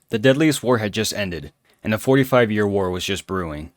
The deadliest war had just ended, and a 45-year war was just brewing.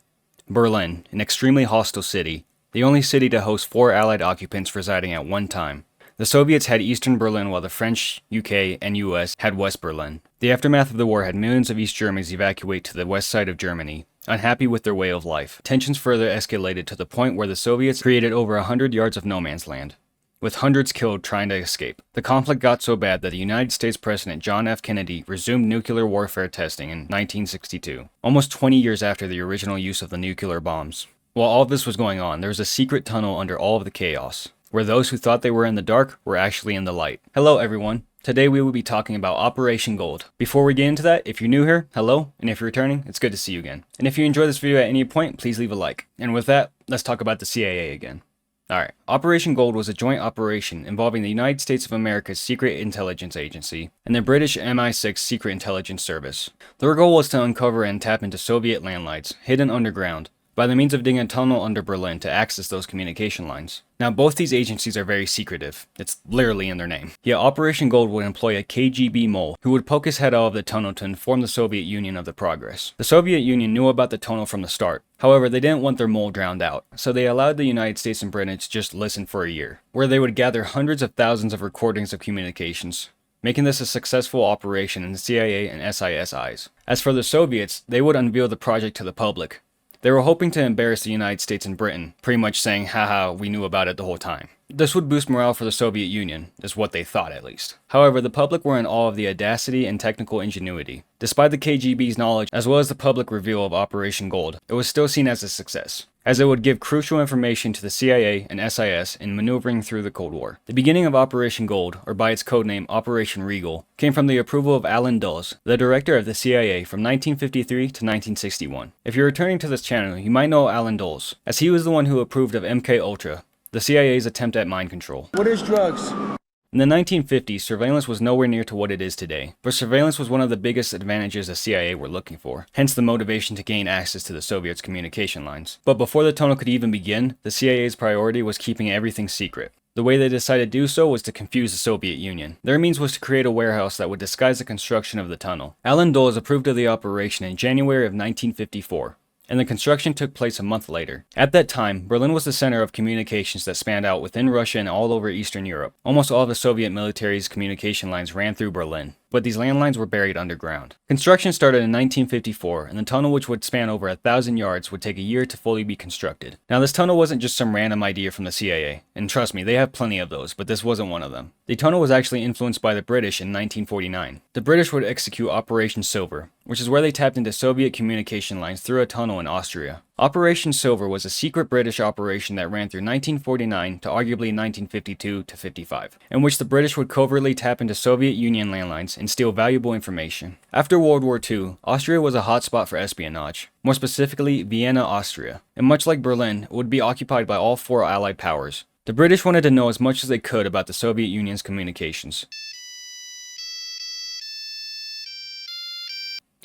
Berlin, an extremely hostile city, the only city to host 4 Allied occupants residing at one time. The Soviets had Eastern Berlin while the French, UK, and US had West Berlin. The aftermath of the war had millions of East Germans evacuate to the west side of Germany, unhappy with their way of life. Tensions further escalated to the point where the Soviets created over 100 yards of no man's land, with hundreds killed trying to escape. The conflict got so bad that the United States President John F. Kennedy resumed nuclear warfare testing in 1962, almost 20 years after the original use of the nuclear bombs. While all this was going on, there was a secret tunnel under all of the chaos, where those who thought they were in the dark were actually in the light. Hello everyone. Today we will be talking about Operation Gold. Before we get into that, if you're new here, hello, and if you're returning, it's good to see you again. And if you enjoyed this video at any point, please leave a like. And with that, let's talk about the CIA again. Alright, Operation Gold was a joint operation involving the United States of America's Secret Intelligence Agency and the British MI6 Secret Intelligence Service. Their goal was to uncover and tap into Soviet landlines, hidden underground, by the means of digging a tunnel under Berlin to access those communication lines. Now, both these agencies are very secretive. It's literally in their name. Yet Operation Gold would employ a KGB mole who would poke his head out of the tunnel to inform the Soviet Union of the progress. The Soviet Union knew about the tunnel from the start. However, they didn't want their mole drowned out, so they allowed the United States and Britain to just listen for a year, where they would gather hundreds of thousands of recordings of communications, making this a successful operation in the CIA and SIS eyes. As for the Soviets, they would unveil the project to the public. They were hoping to embarrass the United States and Britain, pretty much saying, haha, we knew about it the whole time. This would boost morale for the Soviet Union, is what they thought at least. However, the public were in awe of the audacity and technical ingenuity. Despite the KGB's knowledge, as well as the public reveal of Operation Gold, it was still seen as a success, as it would give crucial information to the CIA and SIS in maneuvering through the Cold War. The beginning of Operation Gold, or by its codename Operation Regal, came from the approval of Allen Dulles, the director of the CIA from 1953 to 1961. If you're returning to this channel, you might know Allen Dulles, as he was the one who approved of MK-Ultra, the CIA's attempt at mind control. What is drugs? In the 1950s, surveillance was nowhere near to what it is today, but surveillance was one of the biggest advantages the CIA were looking for, hence the motivation to gain access to the Soviets' communication lines. But before the tunnel could even begin, the CIA's priority was keeping everything secret. The way they decided to do so was to confuse the Soviet Union. Their means was to create a warehouse that would disguise the construction of the tunnel. Allen Dulles approved of the operation in January of 1954. And the construction took place a month later. At that time, Berlin was the center of communications that spanned out within Russia and all over Eastern Europe. Almost all of the Soviet military's communication lines ran through Berlin, but these landlines were buried underground. Construction started in 1954, and the tunnel, which would span over 1,000 yards, would take a year to fully be constructed. Now, this tunnel wasn't just some random idea from the CIA, and trust me, they have plenty of those, but this wasn't one of them. The tunnel was actually influenced by the British in 1949. The British would execute Operation Silver, which is where they tapped into Soviet communication lines through a tunnel in Austria. Operation Silver was a secret British operation that ran through 1949 to arguably 1952 to 55, in which the British would covertly tap into Soviet Union landlines and steal valuable information. After World War II, Austria was a hotspot for espionage, more specifically Vienna, Austria, and much like Berlin, it would be occupied by all 4 Allied powers. The British wanted to know as much as they could about the Soviet Union's communications.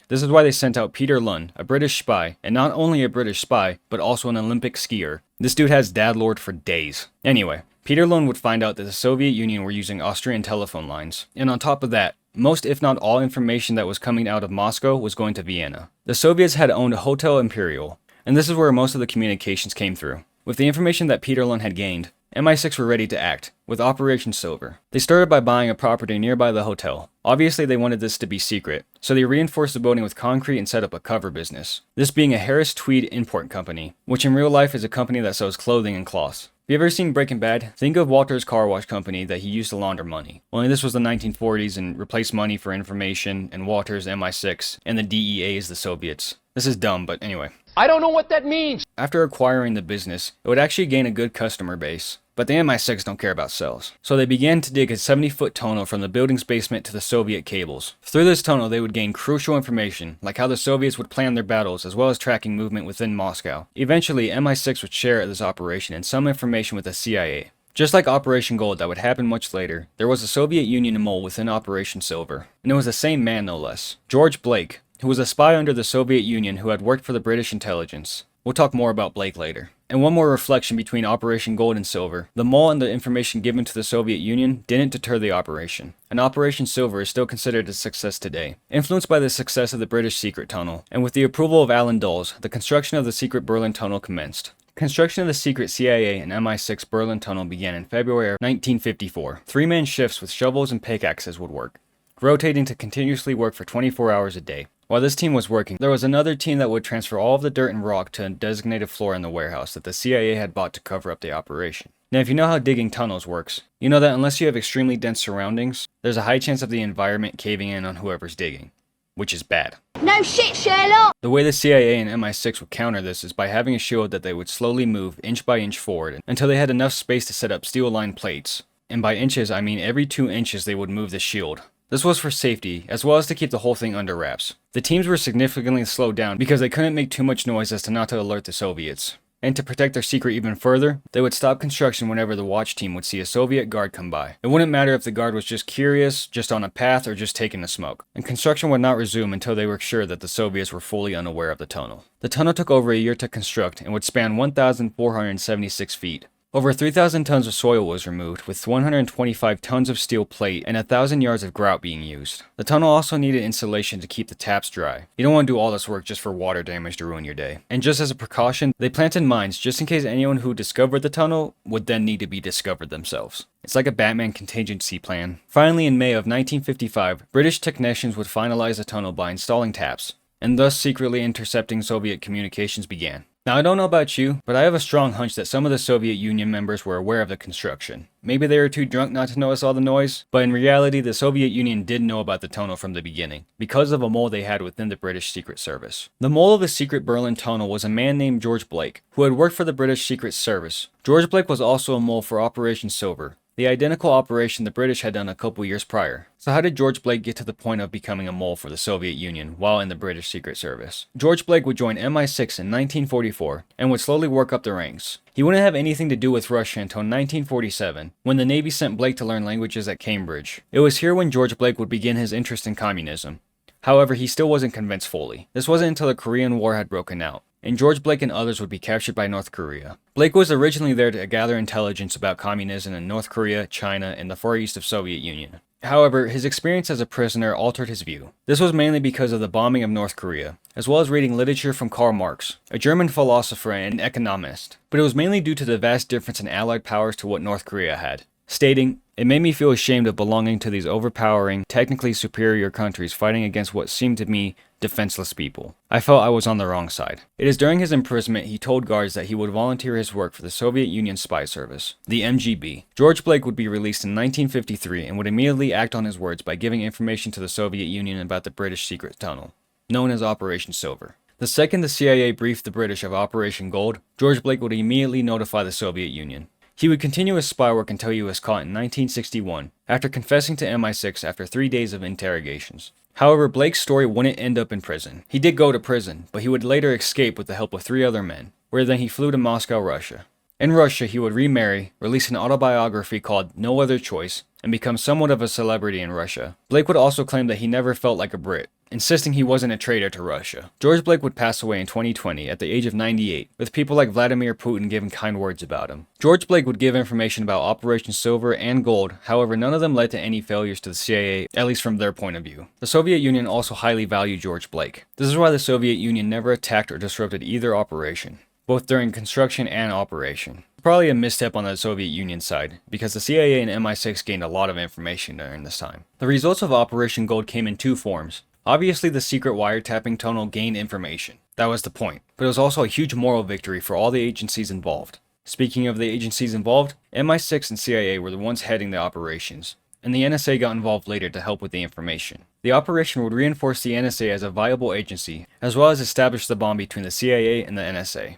This is why they sent out Peter Lund, a British spy, and not only a British spy, but also an Olympic skier. This dude has dad lord for days. Anyway, Peter Lund would find out that the Soviet Union were using Austrian telephone lines, and on top of that, most if not all information that was coming out of Moscow was going to Vienna. The Soviets had owned Hotel Imperial, and this is where most of the communications came through. With the information that Peter Lund had gained, MI6 were ready to act, with Operation Silver. They started by buying a property nearby the hotel. Obviously they wanted this to be secret, so they reinforced the building with concrete and set up a cover business. This being a Harris Tweed import company, which in real life is a company that sells clothing and cloths. If you ever seen Breaking Bad, think of Walter's car wash company that he used to launder money. Only this was the 1940s and replaced money for information, and Walter's MI6, and the DEA is the Soviets. This is dumb, but anyway. I don't know what that means. After acquiring the business, it would actually gain a good customer base. But the MI6 don't care about sales. So they began to dig a 70-foot tunnel from the building's basement to the Soviet cables. Through this tunnel, they would gain crucial information, like how the Soviets would plan their battles, as well as tracking movement within Moscow. Eventually, MI6 would share this operation and some information with the CIA. Just like Operation Gold that would happen much later, there was a Soviet Union mole within Operation Silver. And it was the same man no less, George Blake, who was a spy under the Soviet Union who had worked for the British intelligence. We'll talk more about Blake later. And one more reflection between Operation Gold and Silver. The mole and the information given to the Soviet Union didn't deter the operation, and Operation Silver is still considered a success today. Influenced by the success of the British secret tunnel, and with the approval of Allen Dulles, the construction of the secret Berlin Tunnel commenced. Construction of the secret CIA and MI6 Berlin Tunnel began in February of 1954. Three-man shifts with shovels and pickaxes would work, rotating to continuously work for 24 hours a day. While this team was working, there was another team that would transfer all of the dirt and rock to a designated floor in the warehouse that the CIA had bought to cover up the operation. Now, if you know how digging tunnels works, you know that unless you have extremely dense surroundings, there's a high chance of the environment caving in on whoever's digging, which is bad. No shit, Sherlock! The way the CIA and MI6 would counter this is by having a shield that they would slowly move inch by inch forward until they had enough space to set up steel-lined plates. And by inches, I mean every 2 inches they would move the shield. This was for safety, as well as to keep the whole thing under wraps. The teams were significantly slowed down because they couldn't make too much noise as to not to alert the Soviets. And to protect their secret even further, they would stop construction whenever the watch team would see a Soviet guard come by. It wouldn't matter if the guard was just curious, just on a path, or just taking a smoke. And construction would not resume until they were sure that the Soviets were fully unaware of the tunnel. The tunnel took over a year to construct and would span 1,476 feet. Over 3,000 tons of soil was removed, with 125 tons of steel plate and 1,000 yards of grout being used. The tunnel also needed insulation to keep the taps dry. You don't want to do all this work just for water damage to ruin your day. And just as a precaution, they planted mines just in case anyone who discovered the tunnel would then need to be discovered themselves. It's like a Batman contingency plan. Finally, in May of 1955, British technicians would finalize the tunnel by installing taps, and thus secretly intercepting Soviet communications began. Now, I don't know about you, but I have a strong hunch that some of the Soviet Union members were aware of the construction. Maybe they were too drunk not to notice all the noise, but in reality, the Soviet Union did know about the tunnel from the beginning, because of a mole they had within the British Secret Service. The mole of the secret Berlin Tunnel was a man named George Blake, who had worked for the British Secret Service. George Blake was also a mole for Operation Silver, the identical operation the British had done a couple years prior. So how did George Blake get to the point of becoming a mole for the Soviet Union while in the British Secret Service? George Blake would join MI6 in 1944 and would slowly work up the ranks. He wouldn't have anything to do with Russia until 1947, when the Navy sent Blake to learn languages at Cambridge. It was here when George Blake would begin his interest in communism. However, he still wasn't convinced fully. This wasn't until the Korean War had broken out, and George Blake and others would be captured by North Korea. Blake was originally there to gather intelligence about communism in North Korea, China, and the Far East of Soviet Union. However, his experience as a prisoner altered his view. This was mainly because of the bombing of North Korea, as well as reading literature from Karl Marx, a German philosopher and economist. But it was mainly due to the vast difference in Allied powers to what North Korea had, stating, "It made me feel ashamed of belonging to these overpowering, technically superior countries fighting against what seemed to me defenseless people. I felt I was on the wrong side." It is during his imprisonment he told guards that he would volunteer his work for the Soviet Union spy service, the MGB. George Blake would be released in 1953 and would immediately act on his words by giving information to the Soviet Union about the British secret tunnel, known as Operation Silver. The second the CIA briefed the British of Operation Gold, George Blake would immediately notify the Soviet Union. He would continue his spy work until he was caught in 1961, after confessing to MI6 after 3 days of interrogations. However, Blake's story wouldn't end up in prison. He did go to prison, but he would later escape with the help of 3 other men, where then he flew to Moscow, Russia. In Russia, he would remarry, release an autobiography called No Other Choice, and become somewhat of a celebrity in Russia. Blake would also claim that he never felt like a Brit, insisting he wasn't a traitor to Russia. George Blake would pass away in 2020 at the age of 98, with people like Vladimir Putin giving kind words about him. George Blake would give information about Operation Silver and Gold, however none of them led to any failures to the CIA, at least from their point of view. The Soviet Union also highly valued George Blake. This is why the Soviet Union never attacked or disrupted either operation, both during construction and operation. Probably a misstep on the Soviet Union side, because the CIA and MI6 gained a lot of information during this time. The results of Operation Gold came in 2 forms. Obviously, the secret wiretapping tunnel gained information. That was the point. But it was also a huge moral victory for all the agencies involved. Speaking of the agencies involved, MI6 and CIA were the ones heading the operations, and the NSA got involved later to help with the information. The operation would reinforce the NSA as a viable agency, as well as establish the bond between the CIA and the NSA.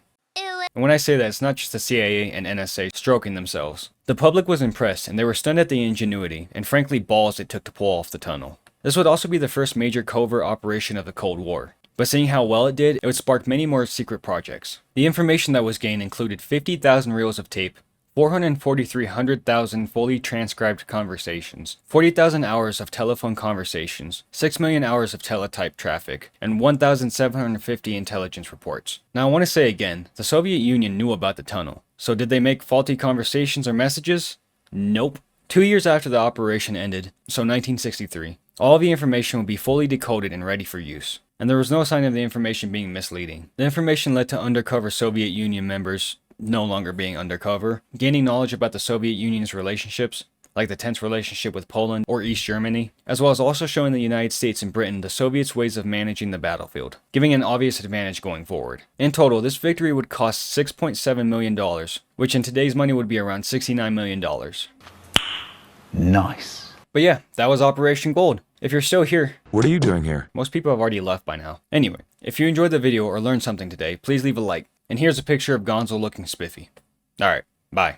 And when I say that, it's not just the CIA and NSA stroking themselves. The public was impressed, and they were stunned at the ingenuity, and frankly balls it took to pull off the tunnel. This would also be the first major covert operation of the Cold War. But seeing how well it did, it would spark many more secret projects. The information that was gained included 50,000 reels of tape, 443,000 fully transcribed conversations, 40,000 hours of telephone conversations, 6 million hours of teletype traffic, and 1,750 intelligence reports. Now I want to say again, the Soviet Union knew about the tunnel. So did they make faulty conversations or messages? Nope. 2 years after the operation ended, so 1963, all the information would be fully decoded and ready for use. And there was no sign of the information being misleading. The information led to undercover Soviet Union members no longer being undercover, gaining knowledge about the Soviet Union's relationships, like the tense relationship with Poland or East Germany, as well as also showing the United States and Britain the Soviets' ways of managing the battlefield, giving an obvious advantage going forward. In total, this victory would cost $6.7 million, which in today's money would be around $69 million. Nice. But yeah, that was Operation Gold. If you're still here, What are you doing here? most people have already left by now. Anyway, if you enjoyed the video or learned something today, please leave a like. And here's a picture of Gonzo looking spiffy. Alright, bye.